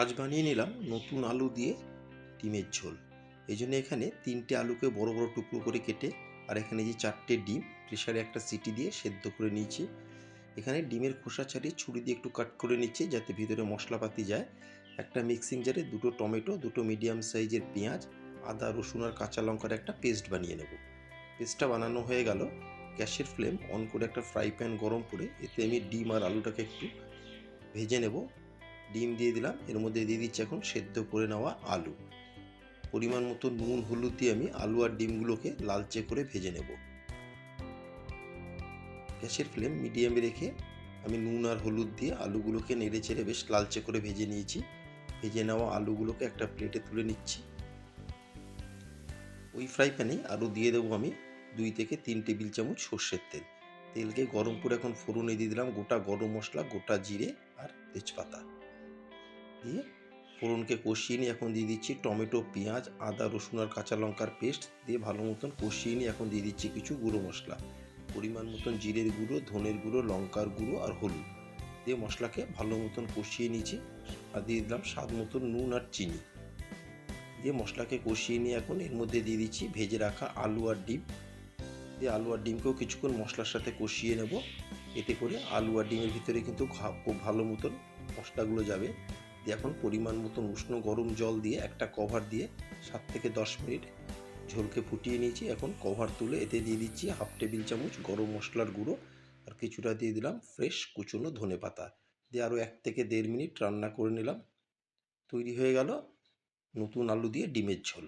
আজ বানিয়ে নিলাম নতুন আলু দিয়ে ডিমের ঝোল। এই জন্য এখানে 3টে আলুকে বড় বড় টুকরো করে কেটে আর এখানে যে 4টে ডিম প্রেসারে একটা সিটি দিয়ে সেদ্ধ করে নিয়েছি। এখানে ডিমের খোসা ছাড়িয়ে ছুরি দিয়ে একটু কাট করে নিচ্ছি যাতে ভিতরে মশলাপাতি যায়। একটা মিক্সিং জারে 2টো টমেটো, 2টো মিডিয়াম সাইজের পেঁয়াজ, আদা রসুন আর কাঁচা লঙ্কার একটা পেস্ট বানিয়ে নেব। পেস্টটা বানানো হয়ে গেল। গ্যাসের ফ্লেম অন করে একটা ফ্রাই প্যান গরম করে এতে আমি ডিম আর আলুটাকে একটু ভেজে নেব। ডিম দিয়ে দিলাম, এর মধ্যে দিয়ে দিচ্ছি এখন সেদ্ধ করে নেওয়া আলু। পরিমাণ মতো নুন হলুদ দিয়ে আমি আলু আর ডিমগুলোকে লালচে করে ভেজে নেব। গ্যাসের ফ্লেম মিডিয়ামে রেখে আমি নুন আর হলুদ দিয়ে আলুগুলোকে নেড়ে চেড়ে বেশ লালচে করে ভেজে নিয়েছি। ভেজে নেওয়া আলুগুলোকে একটা প্লেটে তুলে নিচ্ছি। ওই ফ্রাই প্যানে আরও দিয়ে দেবো আমি 2 থেকে 3 টেবিল চামচ সর্ষের তেল। তেলকে গরম করে এখন ফোড়নে দিয়ে দিলাম গোটা গরম মশলা, গোটা জিরে আর তেজপাতা দিয়ে ফোড়নকে কষিয়ে নিয়ে এখন দিয়ে দিচ্ছি টমেটো, পেঁয়াজ, আদা রসুন আর কাঁচা লঙ্কার পেস্ট দিয়ে ভালো মতন কষিয়ে নিয়ে এখন দিয়ে দিচ্ছি কিছু গুঁড়ো মশলা, পরিমাণ মতন জিরের গুঁড়ো, ধনের গুঁড়ো, লঙ্কার গুঁড়ো আর হলুদ দিয়ে মশলাকে ভালো মতন কষিয়ে নিয়েছি। আর দিয়ে দিলাম স্বাদ মতন নুন আর চিনি দিয়ে মশলাকে কষিয়ে নিয়ে এখন এর মধ্যে দিয়ে দিচ্ছি ভেজে রাখা আলু আর ডিম দিয়ে আলু আর ডিমকেও কিছুক্ষণ মশলার সাথে কষিয়ে নেব। এতে করে আলু আর ডিমের ভিতরে কিন্তু খুব ভালো মতন মশলাগুলো যাবে। দিয়ে এখন পরিমাণ মতন উষ্ণ গরম জল দিয়ে একটা কভার দিয়ে 7 থেকে 10 মিনিট ঝোলকে ফুটিয়ে নিয়েছি। এখন কভার তুলে এতে দিয়ে দিচ্ছি 1/2 টেবিল চামচ গরম মশলার গুঁড়ো আর কিছুটা দিয়ে দিলাম ফ্রেশ কুচনো ধনে পাতা দিয়ে আরও 1 থেকে 1.5 মিনিট রান্না করে নিলাম। তৈরি হয়ে গেল নতুন আলু দিয়ে ডিমের ঝোল।